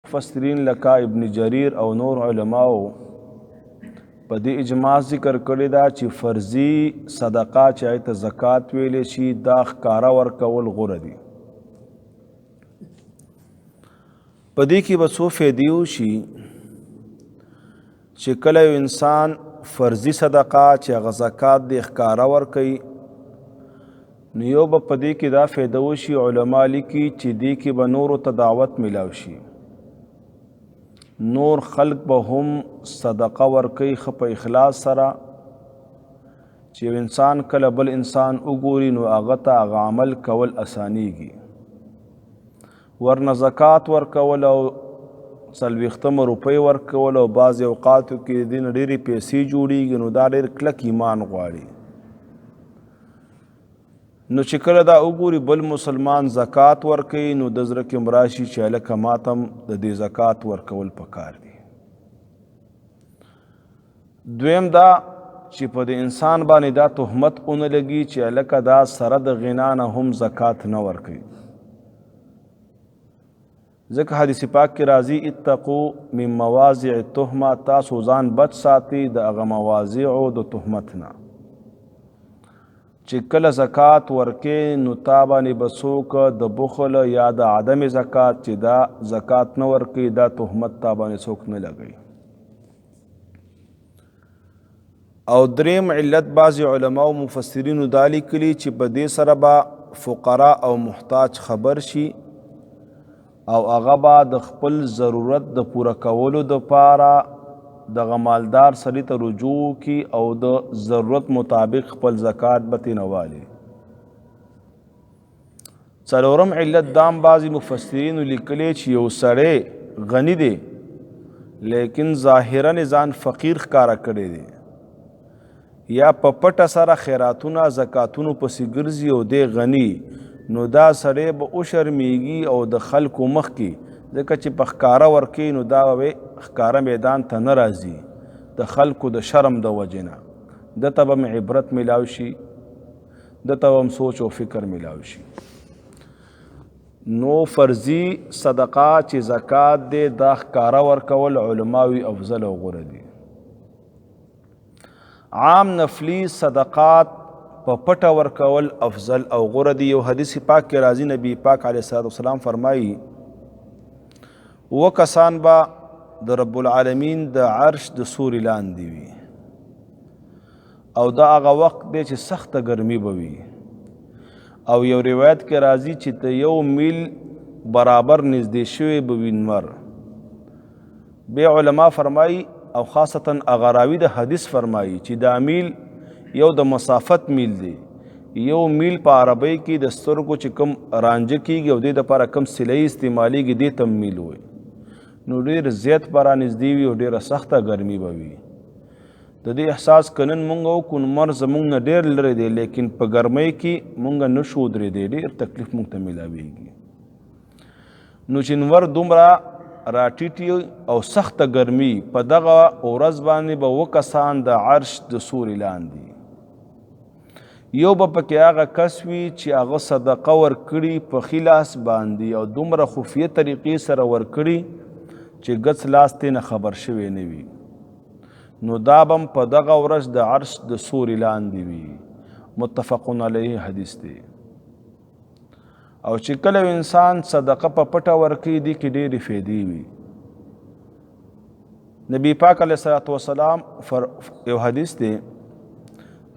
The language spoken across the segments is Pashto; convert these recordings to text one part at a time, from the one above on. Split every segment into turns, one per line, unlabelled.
مفسرین لکه ابن جریر او نور علماو په دې اجماع ذکر کړی دا چې فرضي صدقه چې هغې ته زکات ویلی شي دا ښکاره ورکول غوره دي. په دې کې به څو فایدې وشي چې کله یو انسان فرضي صدقه چې هغه زکات دی ښکاره ورکوي نو یو به په دې کې دا فایده وشي علما لیکي چې دې کې به نورو ته دعوت میلاو شي، نور خلق به هم صدقه ورکوي ښه په اخلاص سره چې یو انسان کله بل انسان وګوري نو هغه ته هغه عمل کول اسانیږي. ورنه زکات ورکول او 40 روپۍ ورکول او بعضې اوقاتو کې د دې نه ډېرې پیسې جوړېږي نو دا ډېر کلک ایمان غواړي. نو چې کله دا وګوري بل مسلمان زکات ورکوي نو د زړه کې هم راشي چې هلکه ماته هم د دې زکات ورکول پکار دي. دویم دا چې په دې انسان باندې دا تهمت ونه لګي چې هلکه دا سره د غنا نه هم زکات نه ورکوي. ځکه حدیث پاک کې راځي اتقوا من مواضع التهمه، تاسو ځان بچ ساتي د هغه مواضعو د تهمت نه چې کله زکات ورکې نو تا باندې به څوک د بخل یا د عدم زکات چې دا زکات نه ورکوي دا تهمت تا باندې څوک نه لګوي. او دریم علت بعضې علماو مفسرینو دا لیکلي چې په دې سره به فقرا او محتاج خبر شي او هغه به د خپل ضرورت د پوره کولو دپاره دغه مالدار سړي ته رجوع کی او د ضرورت مطابق خپل زکات به ترې نه والي. څلورم علت دام بعضې مفسرینو لیکلی چې یو سړی غني دی لیکن ظاهرا ځان فقیر ښکاره کړی دی یا په پټه سره خیراتونه زکاتونو پسې ګرځي او دی غني نو دا سړی به وشرمیږي او د خلکو مخ کې ځکه چې په ښکاره ورکوي نو دا به ښکاره میدان ته نه راځي د خلکو د شرم د وجې نه دته به هم عبرت میلاو شي دته به هم سوچ او فکر میلاو شي. نو فرضي صدقه چې زکات دی دا ښکاره ورکول علماوي افضل او غوره دي. عام نفلی صدقات په پټه ورکول افضل او غوره دي. یو حدیث پاک کې راځي نبی پاک علیه الصلاة والسلام فرمایي 2 کسان به د رب العالمین د عرش د سوري لاندې وي او دا هغه وخت دی چې سخته ګرمي به وي او یو روایت کې راځي چې ته 1 میل برابر نږدې شوی به وي نور. بیا علما فرمایي او خاصتا هغه راوي د حدیث فرمایي چې دا میل یو د مسافت میل دی. 1 میل په عربی کې د سترګو چې کوم رانجه کېږي او دې دپاره کوم سلۍ استعمالیږي دې ته میل وایي. نو ډېر زیات به رانږدې وي او ډېره سخته ګرمي به وي. د دې احساس که نن مونږ وکړو نو مر زمونږ نه ډېر لرې دی لیکن په ګرمۍ کې مونږ نه شو درېدی ډېر تکلیف مونږ ته میلاویږي. نو چې نور دومره راټیټي او سخته ګرمي په دغه ورځ باندې به 2 کسان د عرش د سوري لاندې یو به پکې هغه کس وي چې هغه صدقه ورکړي په ښي لاس باندې او دومره خفیه طریقې سره ورکړي چې ګڅ لاس ترې نه خبر شوی نه وي نو دا به هم په دغه ورځ د عرش د سوري لاندې وي. متفقون علیه حدیث دی. او چې کله انسان صدقه په پټه ورکوي دې کې ډېرې فایدې وي. نبی پاک علیه الصلاة والسلام یو حدیث دی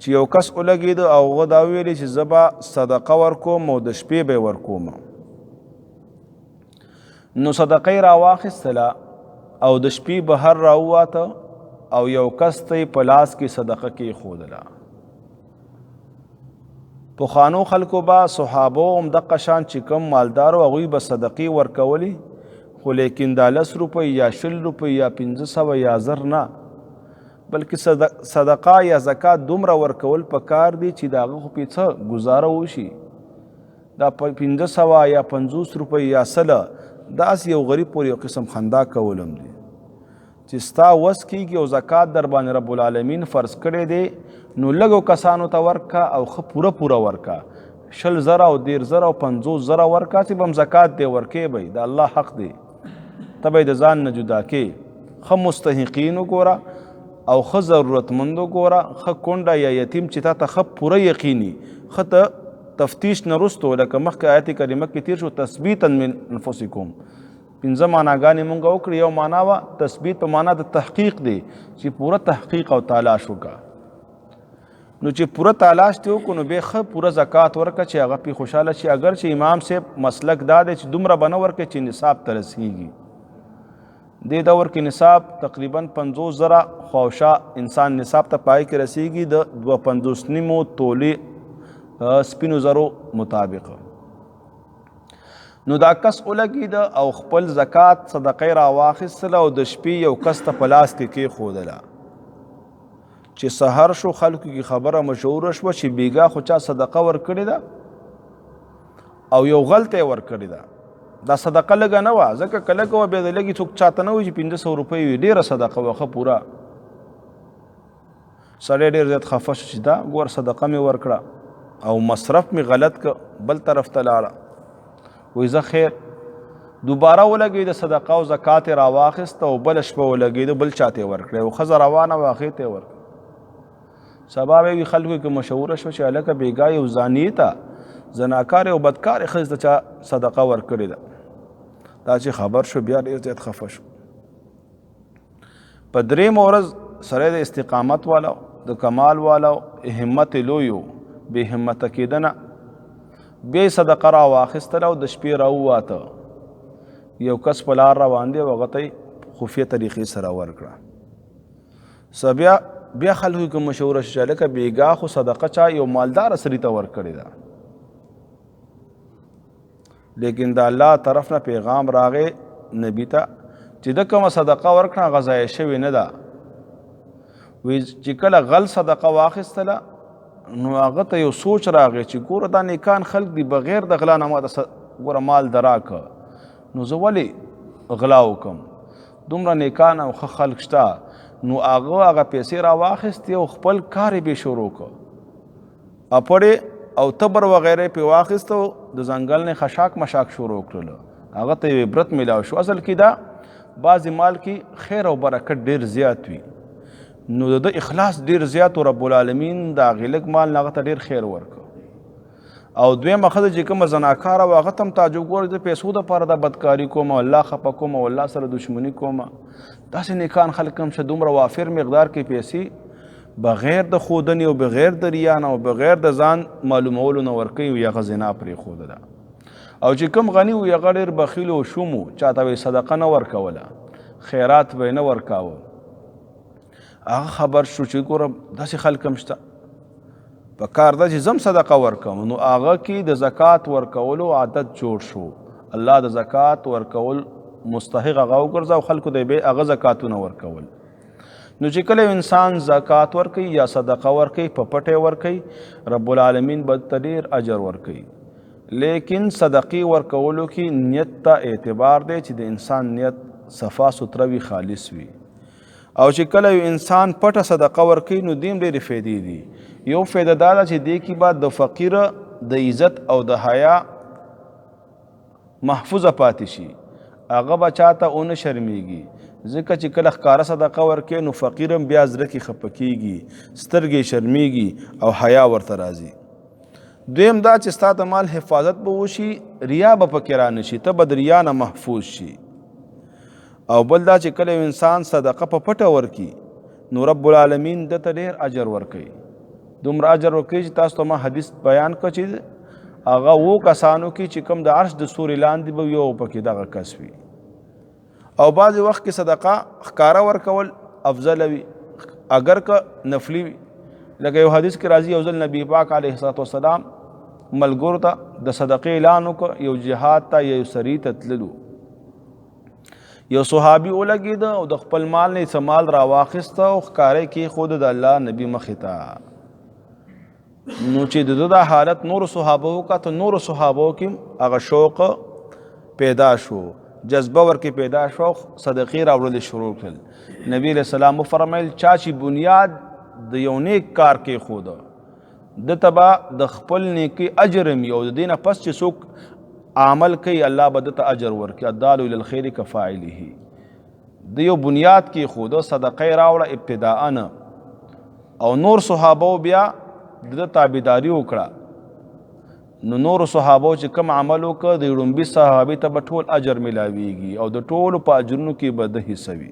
چې یو کس ولګېده او هغه دا ویلي چې زه به صدقه ورکوم او د شپې به یې ورکوم. نو صدقه یې راواخیستله او د شپې بهر راوواته او یو کس ته یې په لاس کې صدقه کېښودله. پخوانو خلکو به صحابو هم دقه شان چې کوم مالدارو هغوی به صدقې ورکولي خو لیکن دا 10 روپۍ یا 20 روپۍ یا 500 یا 1000 نه بلکې صدقه یا زکات دومره ورکول پکار دي چې د هغه خو پې څه ګزاره وشي. دا 500 یا 50 روپۍ یا 100 داسې یو غریب پورې یو قسم خندا کولم دی چې ستا وس کېږي او زکات در باندې رب العالمین فرض کړی دی نو لږو کسانو ته ورکه او ښه پوره ورکه 20,000 او 10,000 او 50,000 ورکه چې به هم زکات دی ورکې به د الله حق دی. ته به یې د ځان نه جدا کې ښه مستحقین وګوره او ښه ضرورتمند وګوره، ښه کونډه یا یتیم چې تا ته ښه پوره یقیني ښه ته تفتیش نه رستو لکه مخکې آیت کریمه کې تیر شو تثبیتا من انفسکم. پنځه معناګانې مونږ وکړې. یو معنا وه تثبیت په معنا د تحقیق دی چې پوره تحقیق او تلاش وکړه. نو چې پوره تلاش دې وکړو نو بیا ښه پوره زکات ورکړه چې هغه پې خوشحاله شي. اگر چې امام صاحب مسلک دا دی چې دومره به نه ورکړي چې نصاب ته رسیږي. دې دور کې نصاب تقریبا 50,000 خواوشا انسان نصاب ته پای کې رسیږي د 2.50 تولې سپینو زرو مطابق. نو دا کس ولګېده او خپل زکات صدقې راواخیستله او د شپې یو کس ته په لاس کې کېښودله چې سحر شو خلکو کې خبره مشهوره شوه چې بیګا خو چا صدقه ورکړې ده او یو غلطه یې ورکړې ده. دا صدقه لږه نه وه ځکه که لږه وه بیا د لږې څوک چاته نه وایي چې 500 روپۍ وي، ډېره صدقه وه ښه پوره. سړی ډېر زیات خفه شو چې دا ګور صدقه مې ورکړه او مصرف می غلط که بل طرف ته لاړه. وایي زه خیر دوباره ولګېده صدقه او زکات یې راواخیسته او بله شپه ولګېده بل چا ته یې ورکړی او ښځه روانه وه هغې ته یې ورکړه. سبا به وي خلکو کې مشهوره شوه چې هلکه بېګا یو زاني ته زناکارې او بدکارې ښځې ته چا صدقه ورکړې ده. دا چې خبر شو بیا ډېر زیات خفه شو. په درېیمه ورځ سړی د استقامت والا د کمال والا همت لوی و، بې همته کېده نه. بیا یې صدقه راواخیستله او د شپې راوواته. یو کس په لار روان دی او هغه ته یې خفیه طریقې سره ورکړه. بیا خلکو کې مشهوره شو چې هلکه بېګا خو صدقه چا یو مالداره سړي ته ورکړې ده، لیکن د الله طرف نه پیغام راغی نبي ته چې د کومه صدقه ورکړه هغه ضایع شوې نه ده. وی چې کله غل صدقه واخیستله نو هغه ته یو سوچ راغی چې ګوره دا نیکان خلک دي بغیر د غلا نه ما ته ګوره مال د راکه نو زه ولې غلا وکړم، دومره نیکان او ښه خلک شته. نو هغه پیسې راواخیستې او خپل کار یې بې شروع کړ. اپړې او تبر وغیره پې واخیسته او د ځنګل نه خشاک مشاک شروع کړله. هغه ته یو عبرت میلاو شو. اصل کې دا بعضې مال کې خیر او برکت ډېر زیات وي، نو د اخلاص ډېر زیات و رب العالمین د هغې لږ مال نه هغه ته ډېر خیر ورکړه. او دویمه ښځه چې کومه زناکاره وه هغه ته هم تعجب ګوره د پیسو دپاره دا بدکاري کوم او الله خفه کوم او الله سره دشمني کوم. داسې نیکان خلک هم شه دومره وافر مقدار کې پیسې بغیر د ښودنې او بغیر د ریا نه او بغیر د ځان معلومولو نه ورکوي او هغه زنا پرېښوده ده. او چې کوم غني و هغه ډېر بخیل او شوم و، چاته به یې صدقه نه ورکوله، خیرات به یې نه ورکاوه. هغه خبر شو چې ګوره داسې خلک هم شته، په کار ده چې زم صدقه ورکوم. نو هغه کې د زکات ورکولو عادت جوړ شو. الله د زکات ورکول مستحق هغه وګرځه او خلکو ته به هغه زکاتونه ورکول. نو چې کله انسان زکات ورکوي یا صدقه ورکوي په پټه ورکوي رب العالمین به ته ډېر اجر ورکوي. لیکن صدقې ورکولو کې نیت ته اعتبار دی چې د انسان نیت صفا سوتره وي، خالص وي. او چې کله یو انسان پټه صدقه ورکوي نو دیم ډېرې فایدې دي. یو فایده دا ده چې دې کې به د فقیر د عزت او د حیا محفوظه پاتې شي، هغه به چاته ونه شرمیږي. ځکه چې کله ښکاره صدقه ورکوي نو فقیر هم بیا زړه کې خفه کېږي، سترګې شرمیږي او حیا ورته راځي. دویم دا چې ستا د مال حفاظت به وشي، ریا به پکې رانشي، ته به د ریا نه محفوظ شي. او بل دا چې کله انسان صدقه په پټه ورکي نو رب العالمین د ته ډېر اجر ورکوي. دومره اجر ورکوي چې تاسو ته ما حدیث بیان کړ چې هغه 2 کسانو کې چې کوم د عرش د سوري لاندې به یو پکې دغه کس وي. او بعضې وخت کې صدقه ښکاره ورکول افضل وي اگر که نفلي وي. لکه یو حدیث کې راځي یو ځل نبي پاک علیه الصلاة والسلام ملګرو ته د صدقې اعلان وکړ، یو جهاد ته یو سري ته تللو. یو صحابي ولګېده او د خپل مال نه څه مال راواخیسته او ښکاره یې کېښوده د الله نبي مخې ته. نو چې د ده دا حالت نورو صحابو وکاته، نورو صحابو کې هغه شوق پیدا شو، جذبه ورکې پیدا شو، صدقې راوړل شروع کړل. نبی علیه السلام وفرمیل چا چې بنیاد د یو نیک کار کېښوده ده ته به د خپل نیکۍ اجر هم وي او د دې نه پس چې څوک عمل کوي الله به ده ته اجر ورکړي. الدال الی الخیر کفاعله. د یو بنیاد کې خود صدقه راوړه ابتداء او نور صحابه بیا د تابعداري وکړه نو نور صحابه چې کوم عمل وکړ د لومبي صحابي ته به ټول اجر ملاویږي او د ټولو په اجرونو کې به د حصه وي